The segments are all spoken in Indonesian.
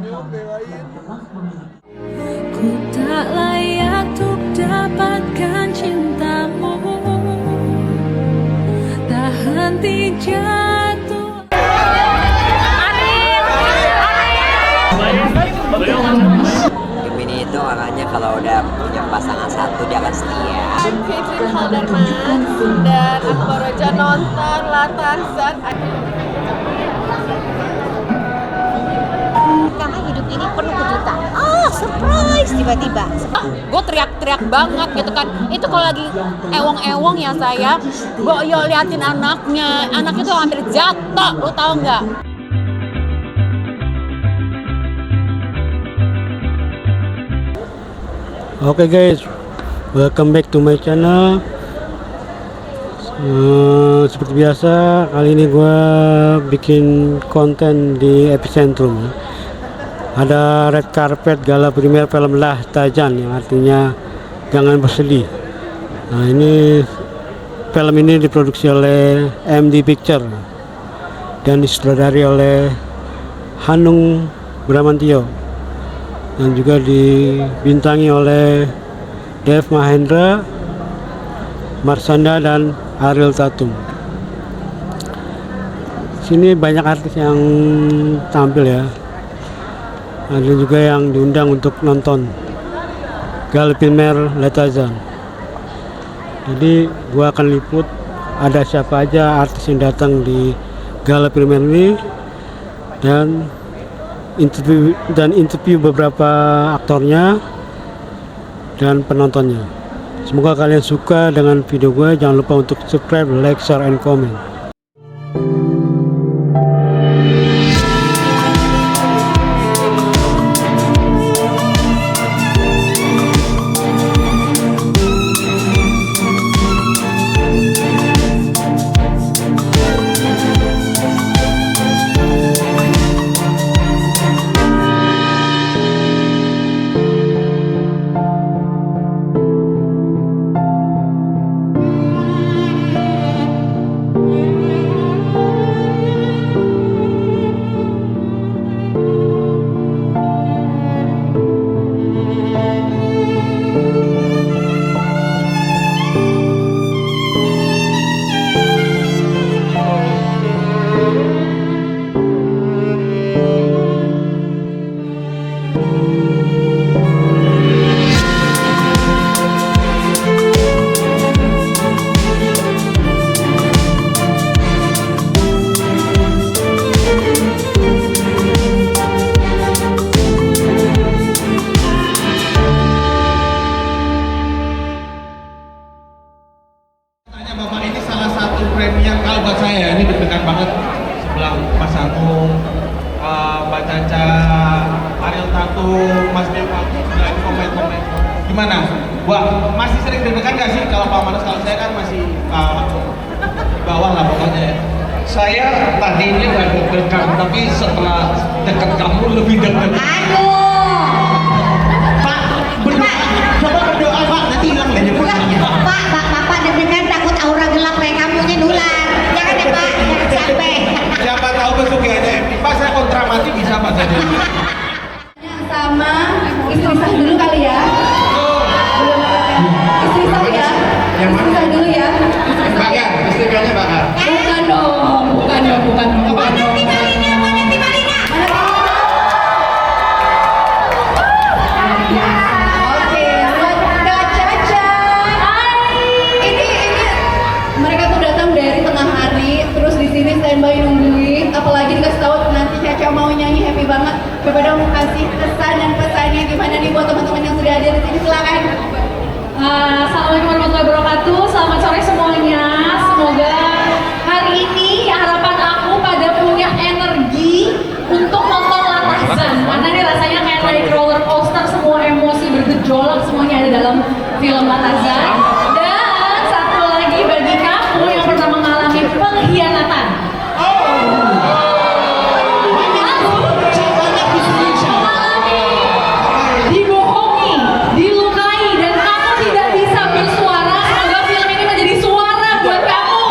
Ku tak layak untuk dapatkan cintamu, tak henti jatuh. Gemini itu orangnya kalau udah punya pasangan satu dia akan setia. Fitri Halderman dan aku baru aja nonton Latasan. Karena hidup ini penuh kejutan. Oh, surprise tiba-tiba. Gue teriak-teriak banget gitu kan. Itu kalau lagi ewong-ewong ya saya, gue liatin anaknya tuh hampir jatuh, lo tau nggak? Oke guys, welcome back to my channel. Seperti biasa, kali ini gue bikin konten di Epicentrum. Ada red carpet gala premier film Lah Tajan, yang artinya jangan bersedih. Nah, ini film ini diproduksi oleh MD Picture dan disutradari oleh Hanung Bramantio, dan juga dibintangi oleh Dev Mahendra, Marsanda, dan Ariel Tatum. Sini banyak artis yang tampil ya. Ada juga yang diundang untuk nonton Gala Premier La Tajan. Jadi gua akan liput ada siapa aja artis yang datang di Gala Premier ini, dan interview beberapa aktornya dan penontonnya. Semoga kalian suka dengan video gue. Jangan lupa untuk subscribe, like, share, and comment. Premier kalau buat saya ini deg-degan banget sebelah Mas Agung, Mbak Caca, Ariel Tatum, Mas Dewa, dan komen-komen. Gimana? Gua masih sering deg-degan nggak sih kalau Pak Manas? Kalau saya kan masih di bawah lah pokoknya ya. Saya tadinya nggak deg-degan, tapi setelah dekat kamu lebih deg-degan. Aduh. Pak, berdoa, coba berdoa Pak, nanti hilang deh depresinya. Bapak deg-degan takut aura gelap kayak kamunya nular. Jangan ya Pak, jangan sampai. Siapa tahu pesugihannya Pak, saya kontra mati bisa Pak saja. Sama istri sah dulu kali ya. Istri sah ya. Istri sah dulu ya. Bakar, istrikannya bakar. Bukan dong, bukan dong, bukan dong. Mana tibalina, mana tibalina. Oke, buat Kak Caca. Ini mereka tuh datang dari tengah hari, terus di sini standby nungguin. Apalagi dikasih tahu nanti Caca mau nyanyi, happy banget. Coba dong kasih kesan dan pesannya gimana nih buat teman-teman yang sudah ada di sini, silakan. Assalamualaikum warahmatullahi wabarakatuh. Selamat sore semuanya. Semoga hari ini harapan aku pada punya energi untuk nonton Latasan. Karena ini rasanya kayak naik roller coaster, semua emosi bergejolak semuanya ada dalam film Latasan. Dan satu lagi bagi kamu yang pernah mengalami pengkhianatan. Dibohongi, dilukai, dan kamu tidak bisa bersuara. Semoga film ini menjadi suara buat kamu.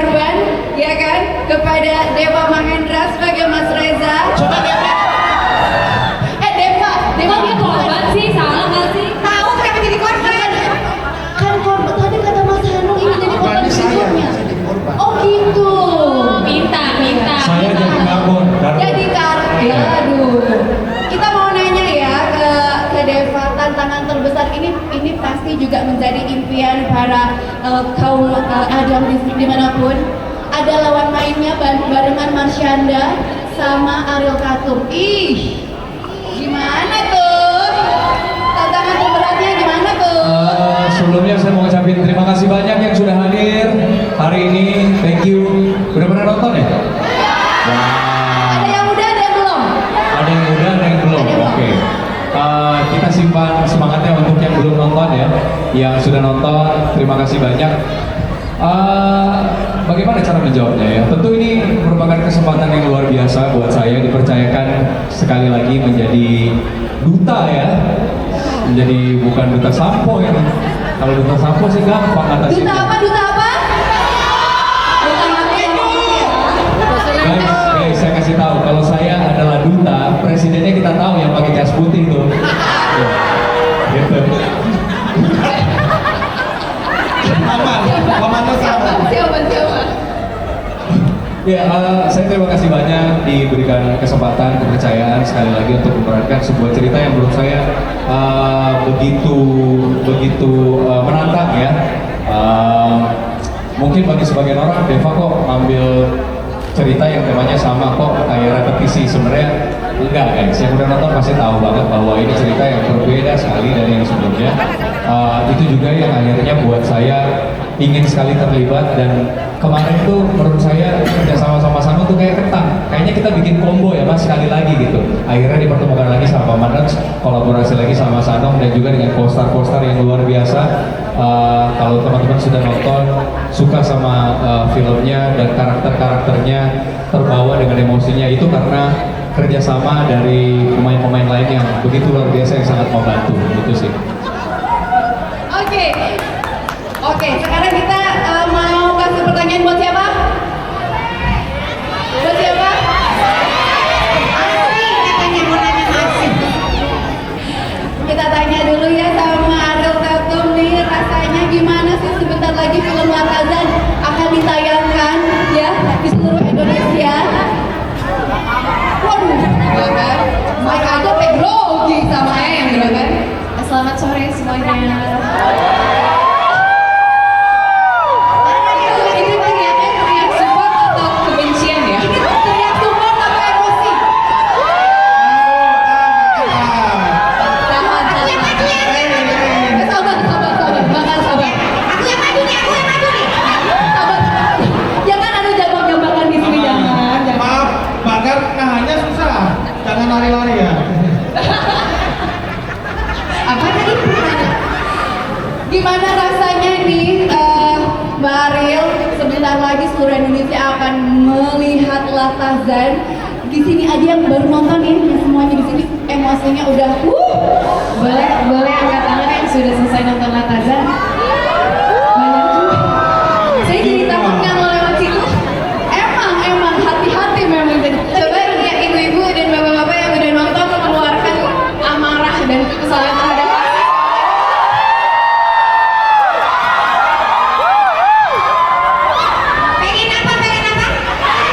korban, ya kan? Kepada Deva Mahendra sebagai Mas Reza. Coba Deva. Deva Kok dia korban sih? Salah nggak sih? Tahu kenapa jadi korban? kan korban tadi kata Mas Hanung ini jadi korban Korbannya saya, berikutnya. saya jadi korban. Oh gitu. Minta. Saya jadi karbon. Jadi ya aduh. Kita mau nanya ya ke Deva, tantangan terbesar ini pasti juga menjadi impian para kaum Adam dimanapun. Ada lawan mainnya barengan Marsyanda sama Ariel Tatum. Ih, gimana tuh? Tantangan terberatnya gimana tuh? Sebelumnya saya mau ngucapin terima kasih banyak yang sudah hadir hari ini. Thank you. Udah pernah nonton ya? Wah. Ada yang udah, ada yang belum? Ada yang udah, ada yang belum. Ada yang belum. Oke. Kita simpan semangatnya untuk yang belum nonton ya. Yang sudah nonton, terima kasih banyak. Bagaimana cara menjawabnya ya? Tentu ini merupakan kesempatan yang luar biasa buat saya dipercayakan sekali lagi menjadi duta ya. Menjadi bukan duta sampo ini. Kalau duta sampo sih gampang atasinnya. Duta apa? Duta apa? Duta hati yang ngomong ya. Guys, saya kasih tahu kalau saya adalah duta, presidennya kita tahu yang pakai jas putih tuh. Ya, gitu. Siapa? Ya, saya terima kasih banyak diberikan kesempatan, kepercayaan sekali lagi untuk memerankan sebuah cerita yang menurut saya begitu menantang ya. Mungkin bagi sebagian orang, Deva kok ngambil cerita yang temanya sama kok kayak repetisi. Sebenarnya enggak guys, yang udah nonton pasti tahu banget bahwa ini cerita yang berbeda sekali dari yang sebelumnya. Itu juga yang akhirnya buat saya ingin sekali terlibat, dan kemarin tuh menurut saya kerja sama Sano tuh kayak ketang. Kayaknya kita bikin combo ya mas, sekali lagi gitu. Akhirnya dipertemukan lagi sama Paman, kolaborasi lagi sama Sano, dan juga dengan poster-poster yang luar biasa. Kalau teman-teman sudah nonton, suka sama filmnya dan karakter-karakternya, terbawa dengan emosinya, itu karena kerjasama dari pemain-pemain lain yang begitu luar biasa yang sangat membantu. Itu sih. Oke, sekarang kita mau kasih pertanyaan buat siapa? Buat siapa? Asli katanya mau nanya masih. Kita tanya dulu ya sama Ariel Tatum nih, rasanya gimana sih sebentar lagi film Latazan akan ditayangkan ya di seluruh Indonesia? Waduh, kan? Mike aja teknologi sama yang gitu kan? Selamat sore semuanya. Ini teriak support atau kebencian ya? Ini teriak support atau emosi? Tahan. Sabar. Bakal sabar. Aku yang maju nih. Sabar. Jangan ada jambak-jambakan di sini, jangan. Maaf, bakar nahannya susah. Jangan lari-lari ya. Apa tadi? Gimana rasanya nih, Mbak Ariel? Sebentar lagi seluruh Indonesia akan melihat Latazan. Di sini aja yang baru nonton nih, yang semuanya di sini emosinya udah. Boleh angkat tangan yang sudah selesai nonton Latazan. Banyak juga. Saya jadi takut nggak mau lewat situ. Emang hati-hati memang. Coba ya ibu-ibu dan bapak-bapak yang udah nonton mengeluarkan amarah dan kesalahan terhadap. Pengen apa? Pengen ngapain? Pengen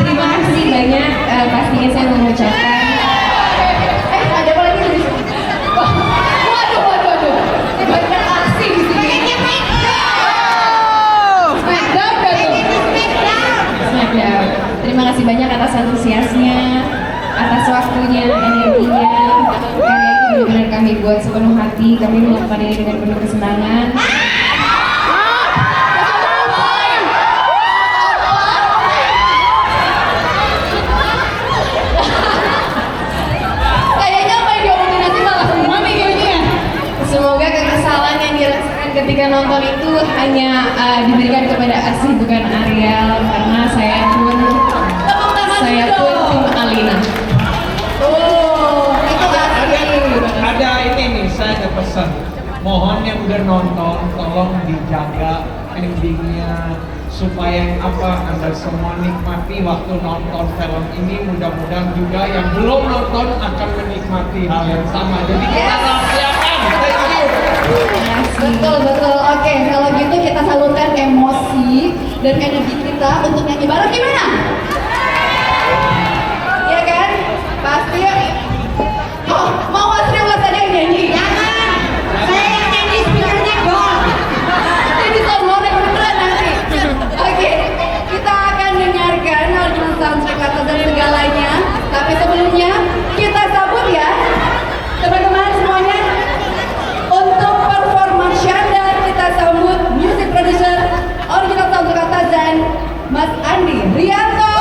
Terima kasih banyak, pastinya saya mengucapkan. Ada apa lagi di sini? Waduh. Ini banyak aksi di sini. Smackdown gak tuh? Smackdown. Terima kasih banyak atas antusiasnya, atas waktunya, energinya. Karya ini benar-benar kami buat sepenuh hati. Kami melakukan ini dengan penuh kesenangan. Kayaknya apa yang diomongin nanti malah semua nih kayaknya. Semoga kekesalan yang dirasakan ketika nonton itu hanya diberikan kepada Asih bukan Ariel, karena saya pun tim Alina. ada pesan. Mohon yang udah nonton, tolong dijaga endingnya supaya Anda semua nikmati waktu nonton film ini. Mudah-mudahan juga yang belum nonton akan menikmati hal yang sama. Jadi kita rahasiakan. Thank you. Betul, betul. Oke, kalau gitu kita salurkan emosi dan energi kita untuk nyanyi bareng gimana? Iya kan? Pasti. Oh, mau Mas Rio Mas ada yang nyanyi? Jangan, saya yang nyanyi speakernya dong. Jadi soundboard beneran nanti. Oke, kita akan dengarkan original soundtrack atas dan segalanya. Tapi sebelumnya kita sambut ya teman-teman semuanya. Untuk performa Syanda kita sambut music producer original soundtrack atas dan Mas Andi Rianto.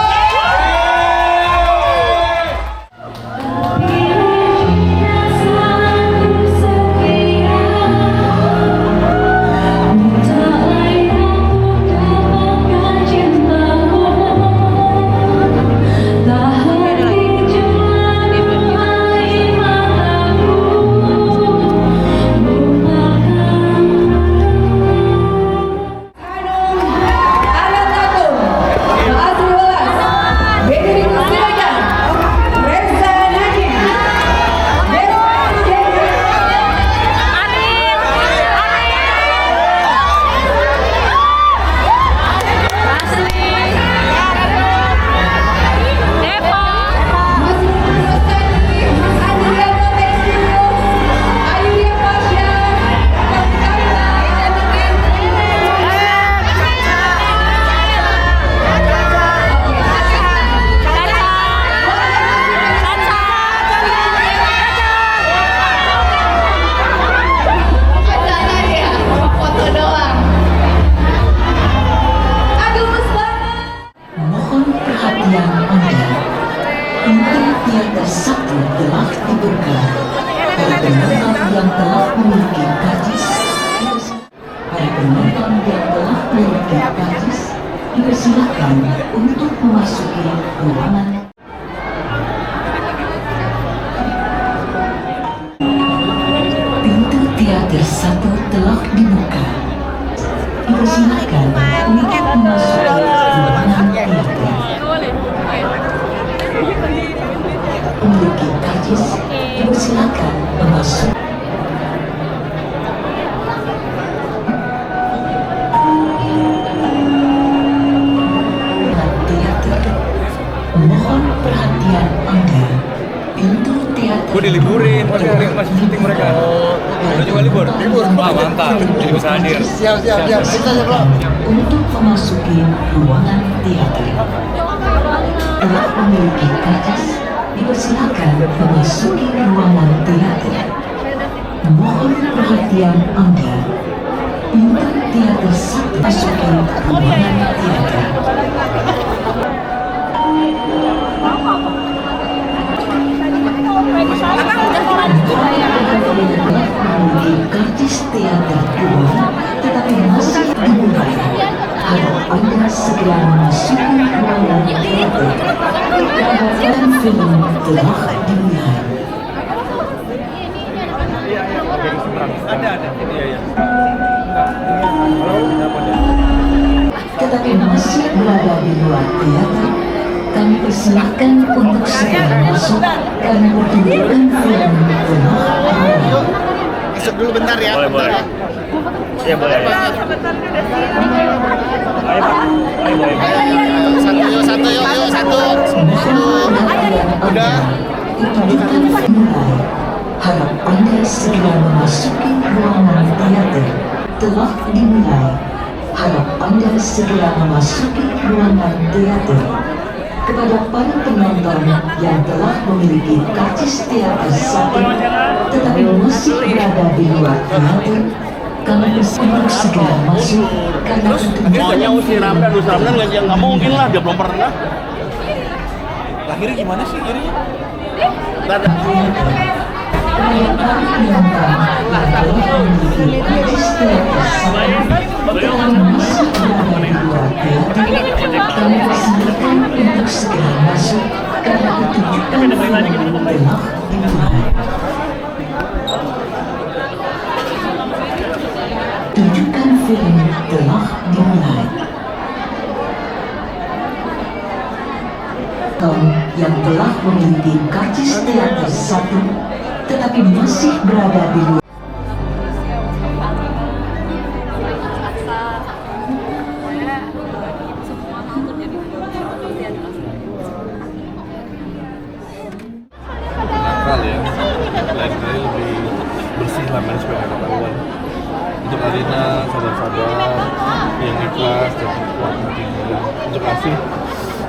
Dipersilakan untuk memasuki ruangan. Pintu teater 1 telah dibuka. Dipersilakan untuk memasuki ruangan teater. Memiliki karcis, dipersilakan memasuki. Mohon perhatian Anda. Pintu teater. Gue diliburin, masih syuting mereka. Udah juga libur? Libur. Wah, mantap. Jadi bisa hadir. Siap. Untuk memasuki ruangan teater. Telah memiliki karcis, dipersilakan memasuki ruangan teater. Mohon perhatian Anda. Pintu teater 1 masuki ruangan teater. Karcis teater 2 tetapi masih dimulai. Harap Anda segera memasuki ruangan teater. Pembuatan film telah dimulai. Tetapi masih berada di luar teater. Kami persilahkan untuk segera masuk karena pertunjukan film telah dimulai. Masuk dulu bentar ya. Boleh. Iya boleh. Satu. Udah. Pertunjukan dimulai. Harap Anda segera memasuki ruangan teater. Telah dimulai. Harap Anda segera memasuki ruangan teater. Kepada para penonton yang telah memiliki karcis teater 1 tetapi masih berada di luar teater, kami bersiap segera masuk karena Pokoknya usi Ramdan nggak mungkin lah, dia belum pernah. Lahirnya gimana sih jadinya? kepada para penonton yang telah memiliki karcis teater 1 tetapi masih berada di luar teater, kami persilakan untuk segera masuk karena pertunjukan film telah dimulai. yang telah memiliki karcis teater 1 tetapi masih berada di luar. Nakal ya, lain kali lebih bersih lah manajemen yang ketahuan. Untuk Alina sabar-sabar, yang ikhlas dan kuat hatinya. Untuk Afif,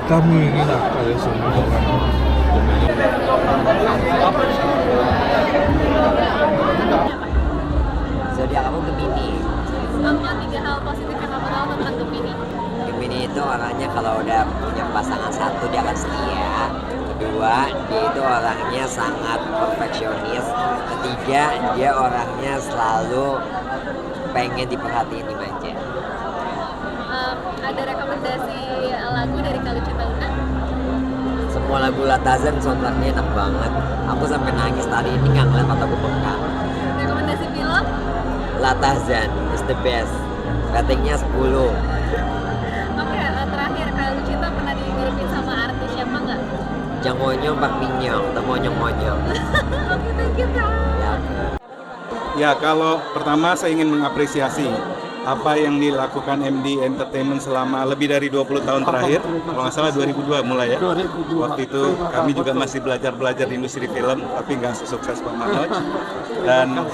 kamu ini nakal ya semua kan. Zodiak kamu Gemini. Apa 3 hal positif yang kamu tahu tentang Gemini? Gemini itu orangnya kalau udah punya pasangan satu dia akan setia. Kedua, dia itu orangnya sangat perfeksionis. Ketiga, dia orangnya selalu pengen diperhatiin, dimanja. Ada rekomendasi lagu dari Kalau Cinta Una? Semua lagu Latazan soundtracknya enak banget. Aku sampai nangis tadi ini nggak ngeliat mataku bengkak. Rekomendasi film? Latazan is the best. Ratingnya 10. Oke, terakhir Kalau Cinta pernah digurupin sama artis siapa nggak? Jang Monyong, Pak Pinyong, atau Monyong-Monyong. Oke, thank you Kak. Ya. Ya, kalau pertama saya ingin mengapresiasi apa yang dilakukan MD Entertainment selama lebih dari 20 tahun terakhir. Kalau nggak salah 2002 mulai ya. Waktu itu kami juga masih belajar di industri film, tapi nggak sesukses Pak Manoj. Dan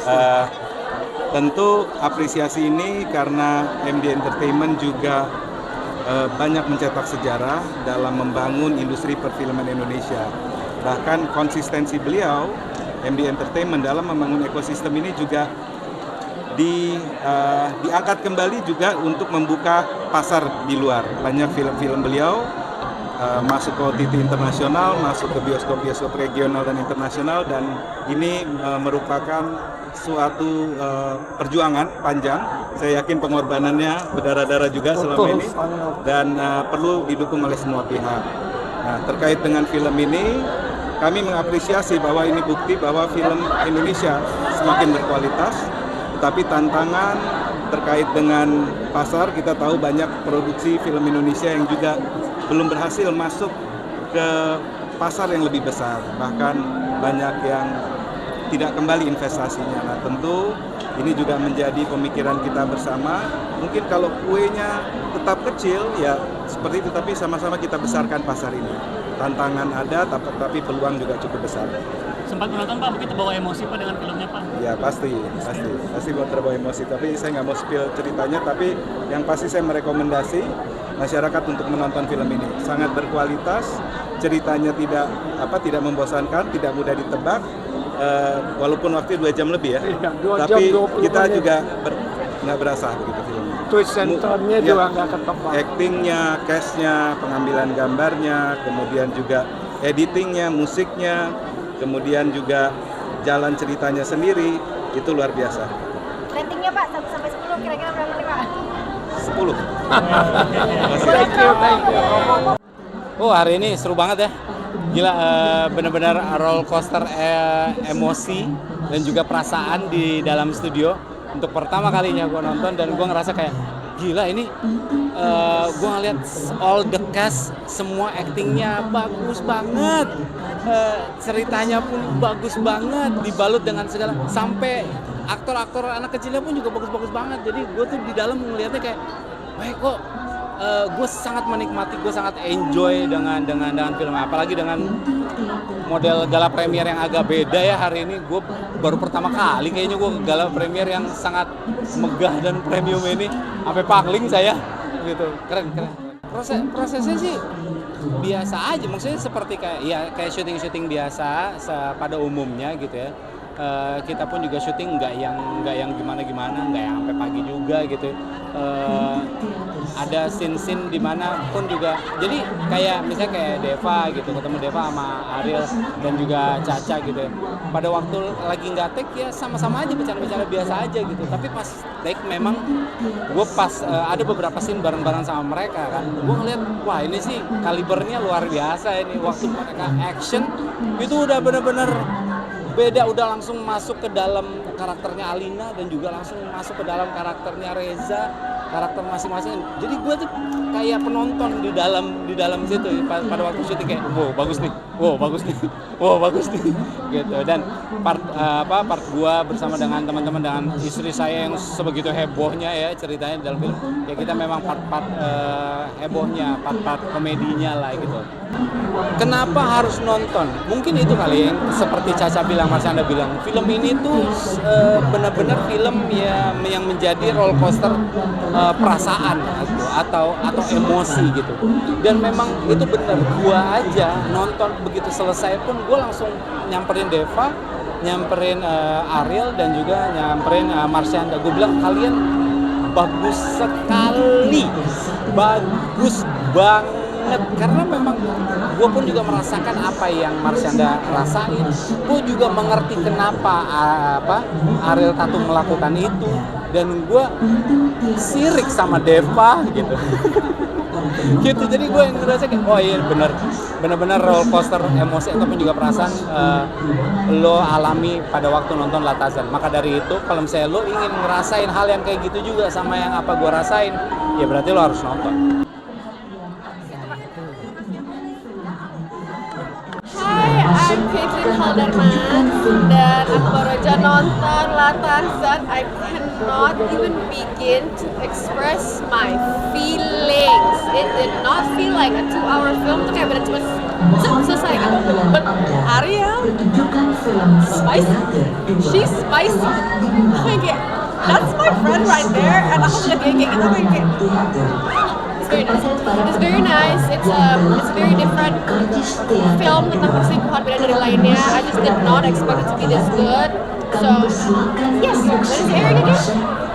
tentu apresiasi ini karena MD Entertainment juga banyak mencetak sejarah dalam membangun industri perfilman Indonesia. Bahkan konsistensi beliau, MD Entertainment dalam membangun ekosistem ini juga diangkat kembali juga untuk membuka pasar di luar. Banyak film-film beliau masuk ke OTT internasional, masuk ke bioskop-bioskop regional dan internasional, dan ini merupakan suatu perjuangan panjang. Saya yakin pengorbanannya berdarah-darah juga selama ini dan perlu didukung oleh semua pihak. Nah, terkait dengan film ini, kami mengapresiasi bahwa ini bukti bahwa film Indonesia semakin berkualitas. Tapi tantangan terkait dengan pasar, kita tahu banyak produksi film Indonesia yang juga belum berhasil masuk ke pasar yang lebih besar. Bahkan banyak yang tidak kembali investasinya. Nah, tentu ini juga menjadi pemikiran kita bersama. Mungkin kalau kuenya tetap kecil, ya seperti itu, tapi sama-sama kita besarkan pasar ini. Tantangan ada, tapi peluang juga cukup besar. Sempat menonton Pak, mungkin terbawa emosi Pak dengan filmnya Pak? Ya pasti terbawa emosi, tapi saya nggak mau spill ceritanya, tapi yang pasti saya merekomendasi masyarakat untuk menonton film ini. Sangat berkualitas, ceritanya tidak membosankan, tidak mudah ditebak, walaupun waktu 2 jam lebih ya, tapi kita juga nggak berasa begitu filmnya. Twist centernya juga nggak ketebak. Actingnya, cast-nya, pengambilan gambarnya, kemudian juga editingnya, musiknya, kemudian juga jalan ceritanya sendiri, itu luar biasa. Ratingnya Pak, 1-10 kira-kira berapa nih Pak? 10. Oh, hari ini seru banget ya. Gila, benar-benar roller coaster emosi dan juga perasaan di dalam studio. Untuk pertama kalinya gue nonton dan gue ngerasa kayak gila ini, gue ngeliat all the cast, semua actingnya bagus banget, ceritanya pun bagus banget, dibalut dengan segala, sampai aktor-aktor anak kecilnya pun juga bagus-bagus banget. Jadi gue tuh di dalam ngeliatnya kayak, wah kok gue sangat menikmati, gue sangat enjoy dengan filmnya, apalagi dengan model gala premier yang agak beda ya hari ini. Gue baru pertama kali kayaknya gue ke gala premier yang sangat megah dan premium ini, sampai pangling saya gitu. Keren. Prosesnya sih biasa aja, maksudnya seperti kayak syuting biasa pada umumnya gitu ya. Kita pun juga syuting nggak yang gimana, nggak yang sampai pagi juga gitu. Ada scene di mana pun juga, jadi kayak misalnya kayak Deva gitu, ketemu Deva sama Ariel dan juga Caca gitu. Pada waktu lagi nggak take ya sama-sama aja bercanda biasa aja gitu. Tapi pas take memang gue ada beberapa scene bareng-bareng sama mereka kan. Gue ngeliat wah ini sih kalibernya luar biasa ini. Waktu mereka action itu udah bener-bener beda, udah langsung masuk ke dalam karakternya Alina dan juga langsung masuk ke dalam karakternya Reza, karakter masing-masing. Jadi gue tuh kayak penonton di dalam situ pada waktu syuting kayak wow bagus nih, wow bagus nih gitu. Dan part gue bersama dengan teman-teman dengan istri saya yang sebegitu hebohnya ya ceritanya dalam film ya, kita memang part hebohnya, part komedinya lah gitu. Kenapa harus nonton? Mungkin itu kali yang seperti Caca bilang, Marsyanda bilang, film ini tuh benar-benar film yang menjadi roller coaster perasaan gitu, atau emosi gitu. Dan memang itu benar, gua aja nonton begitu selesai pun gua langsung nyamperin Deva, nyamperin Ariel dan juga nyamperin Marsyanda. Gua bilang kalian bagus sekali, bagus banget. Karena memang gue pun juga merasakan apa yang Marsyanda rasain. Gue juga mengerti kenapa Ariel Tatum melakukan itu. Dan gue sirik sama Deva gitu. Gitu, jadi gue yang ngerasa kayak oh iya benar-benar roller coaster emosi ataupun juga perasaan lo alami pada waktu nonton Latazan. Maka dari itu kalau misalnya lo ingin ngerasain hal yang kayak gitu juga sama yang apa gue rasain, ya berarti lo harus nonton. Hai, I'm Caitlin Halderman dan aku baru aja nonton Latazan. I cannot even begin to express my feelings. It did not feel like a 2-hour film. Itu kayak bener cuma selesai gitu. But Ariel, spicy. She's spicy. Kayak that's my friend right there. And aku ngeliat dia kayak gitu kayak It's very nice. It's a very different film tentang perselingkuhan beda dari lainnya. I just did not expect it to be this good. So yes, when is airing again?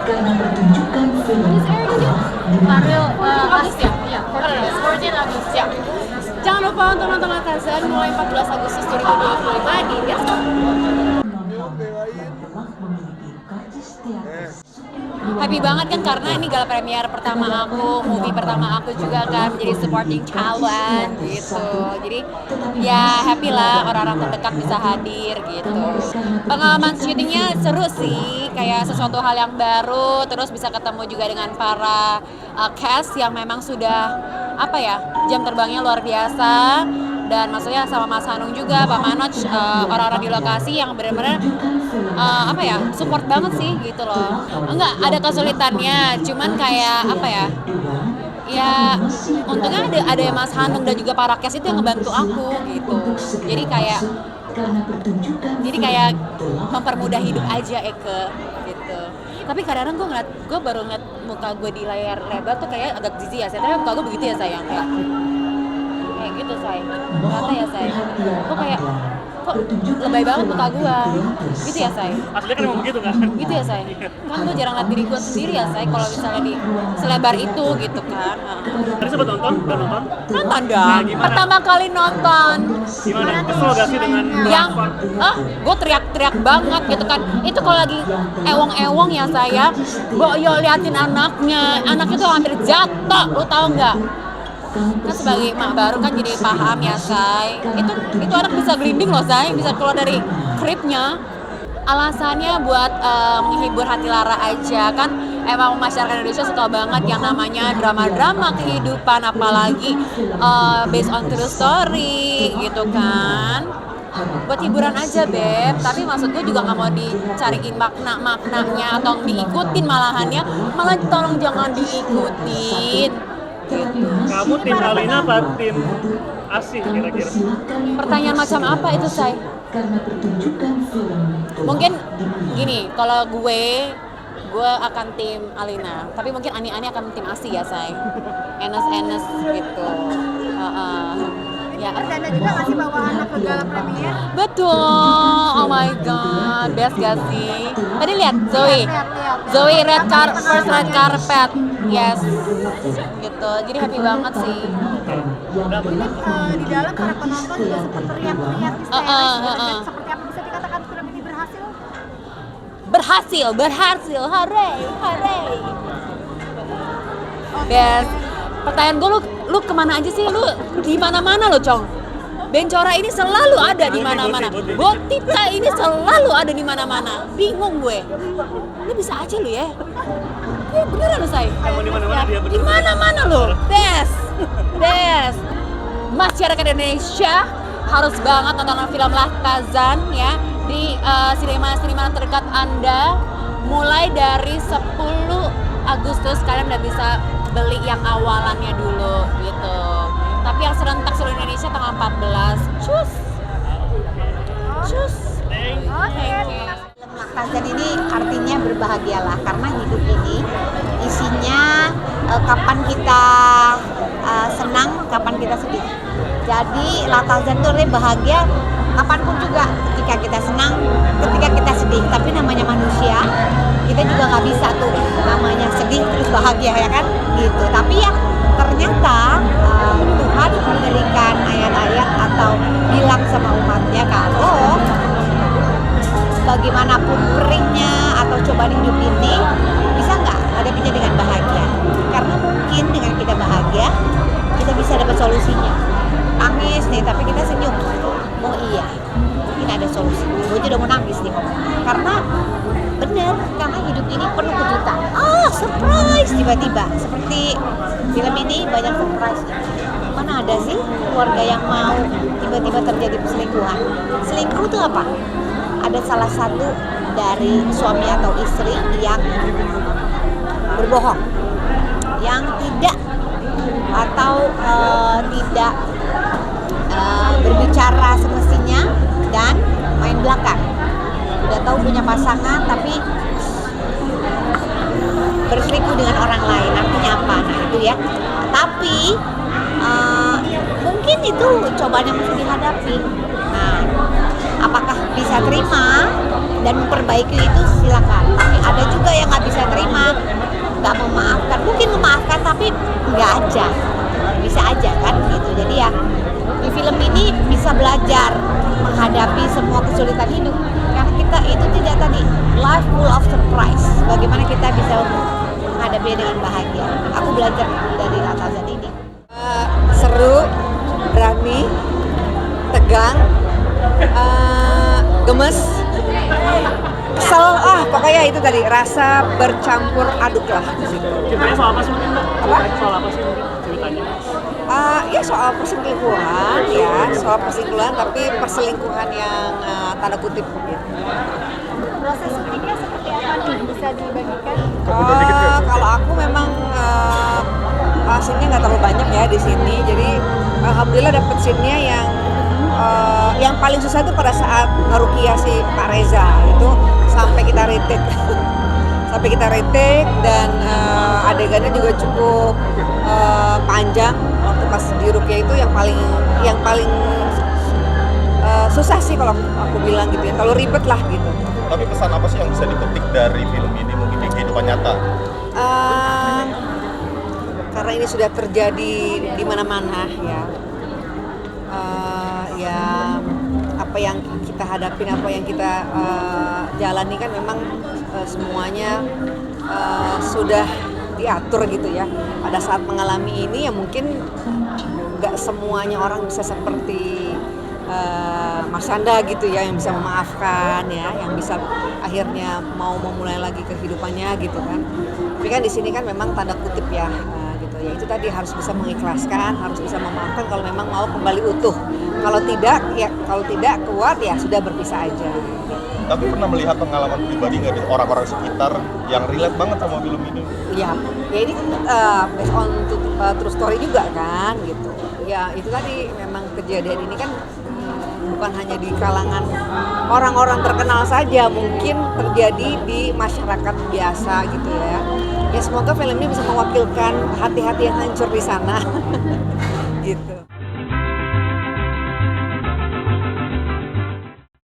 When is airing again? Ariel Agustus ya? Iya, 14 Agustus ya. Jangan lupa untuk nonton Latazan mulai 14 Agustus 2025 di bioskop. Happy banget kan karena ini gala premier pertama aku, movie pertama aku juga kan menjadi supporting talent gitu. Jadi ya happy lah orang-orang terdekat bisa hadir gitu. Pengalaman syutingnya seru sih, kayak sesuatu hal yang baru, terus bisa ketemu juga dengan para cast yang memang sudah jam terbangnya luar biasa. Dan maksudnya sama Mas Hanung juga, Pak Manoj, orang-orang di lokasi yang benar-benar support banget sih gitu loh. Enggak, ada kesulitannya, cuman kayak ya untungnya ada Mas Hanung dan juga para cast itu yang ngebantu aku gitu. Jadi kayak mempermudah hidup aja Eke gitu. Tapi kadang-kadang gue baru ngeliat muka gue di layar lebar tuh kayak agak jijik ya, tapi muka gue begitu ya sayang kayak gitu say, ternyata ya say, kok lebay banget muka gua, gitu ya say. Aslinya kan emang begitu kan? Gitu ya say, kan gua jarang liat diri gua sendiri ya say, kalau misalnya di selebar itu gitu kan. Tadi sempat nonton? Udah nonton? Nonton dong, pertama kali nonton. Gimana? Kesel gak sih dengan yang, gua teriak-teriak banget gitu kan. Itu kalau lagi ewong-ewong ya saya, gua liatin anaknya tuh hampir jatuh, lu tau nggak? Kan sebagai emak baru kan jadi paham ya say, itu anak bisa gelinding loh say, bisa keluar dari kripnya. Alasannya buat menghibur hati Lara aja kan, emang masyarakat Indonesia suka banget yang namanya drama-drama kehidupan, apalagi based on true story gitu kan. Buat hiburan aja beb, tapi maksud gue juga nggak mau dicariin maknanya atau diikutin malahannya, malah tolong jangan diikutin. Kamu tim Alina apa tim Asih kira-kira? Pertanyaan macam apa itu say? Mungkin gini, kalau gue akan tim Alina, tapi mungkin Ani akan tim Asih ya say. Enes gitu. Ya. Anda juga ngasih bawa anak ke gala premier? Betul, oh my god, best gak sih? Tadi lihat Zoe first red carpet, yes, gitu. Jadi happy banget sih. Ini di dalam para penonton juga sempat teriak-teriak histeris. Seperti apa bisa dikatakan film ini berhasil? Berhasil, hooray. Best. Pertanyaan gue, lu kemana aja sih? Lu di mana-mana lo, Cong. Bencora ini selalu ada di mana-mana. Botita ini selalu ada di mana-mana. Bingung gue. Lu bisa aja lu ya. Beneran lu, Say. Emang di mana-mana dia Di mana-mana lu. Best. Masyarakat Indonesia harus banget nonton film Lahtazan ya di sinema terdekat Anda mulai dari 10 Agustus. Kalian udah bisa beli yang awalannya dulu gitu. Tapi yang serentak seluruh Indonesia tanggal 14. Cus. Thank you. Lahtazan ini artinya berbahagialah karena hidup ini isinya kapan kita senang, kapan kita sedih. Jadi Lahtazan itu artinya bahagia kapanpun juga, ketika kita senang, ketika kita sedih. Tapi namanya manusia, kita juga nggak bisa tuh namanya sedih terus bahagia ya kan gitu. Tapi ya ternyata Tuhan memberikan ayat-ayat atau bilang sama umatnya kalau bagaimanapun perihnya atau cobaan hidup ini bisa nggak hadapinya dengan bahagia. Karena mungkin dengan kita bahagia kita bisa dapat solusinya. Nangis nih tapi kita senyum. Oh iya, mungkin ada solusi. Gue juga udah mau nangis nih karena bener, karena hidup ini penuh kejutan. Surprise tiba-tiba. Seperti film ini banyak surprise. Mana ada sih keluarga yang mau tiba-tiba terjadi perselingkuhan? Selingkuh itu apa? Ada salah satu dari suami atau istri yang berbohong, yang tidak atau tidak berbicara semestinya dan main belakang. Udah tahu punya pasangan tapi berselingkuh dengan orang lain. Artinya apa? Nah itu ya. Tapi mungkin itu cobaan yang mesti dihadapi. Nah, apakah bisa terima dan memperbaiki itu silakan. Tapi ada juga yang nggak bisa terima, nggak memaafkan. Mungkin memaafkan tapi nggak aja, bisa aja kan gitu. Jadi ya di film ini bisa belajar menghadapi semua kesulitan hidup. Karena kita itu tidak tadi life full of surprise. Bagaimana kita bisa menghadapi dengan bahagia. Aku belajar dari Lahtazan ini. Seru, berani, tegang, gemes, kesel, pokoknya itu tadi rasa bercampur aduk lah di situ. Ceritanya soal apa sih mungkin, Mbak? Soal apa sih mungkin ceritanya? Ya soal perselingkuhan ya, soal perselingkuhan tapi perselingkuhan yang tanda kutip gitu. Proses syutingnya seperti apa nih? Bisa dibagikan? Kalau aku memang scene-nya nggak terlalu banyak ya di sini, jadi alhamdulillah dapet scene-nya yang paling susah itu pada saat ngerukiah si Pak Reza itu sampai kita retake dan adegannya juga cukup panjang. Waktu pas di rukiah itu yang paling susah sih kalau aku bilang gitu ya, kalau ribet lah gitu. Tapi pesan apa sih yang bisa dipetik dari film ini mungkin di kehidupan nyata? Karena ini sudah terjadi di mana-mana ya. Apa yang kita hadapin, apa yang kita jalani kan memang semuanya sudah diatur gitu ya. Pada saat mengalami ini ya mungkin nggak semuanya orang bisa seperti Mas Anda gitu ya, yang bisa memaafkan ya, yang bisa akhirnya mau memulai lagi kehidupannya gitu kan. Tapi kan di sini kan memang tanda kutip ya, gitu ya. Itu tadi harus bisa mengikhlaskan, harus bisa memaafkan kalau memang mau kembali utuh. Kalau tidak kuat ya sudah berpisah aja. Tapi pernah melihat pengalaman pribadi nggak dari orang-orang sekitar yang relate banget sama film ini? Iya, ya ini based on true story juga kan gitu. Ya itu tadi memang kejadian ini kan bukan hanya di kalangan orang-orang terkenal saja, mungkin terjadi di masyarakat biasa gitu ya. Ya semoga film ini bisa mewakilkan hati-hati yang hancur di sana.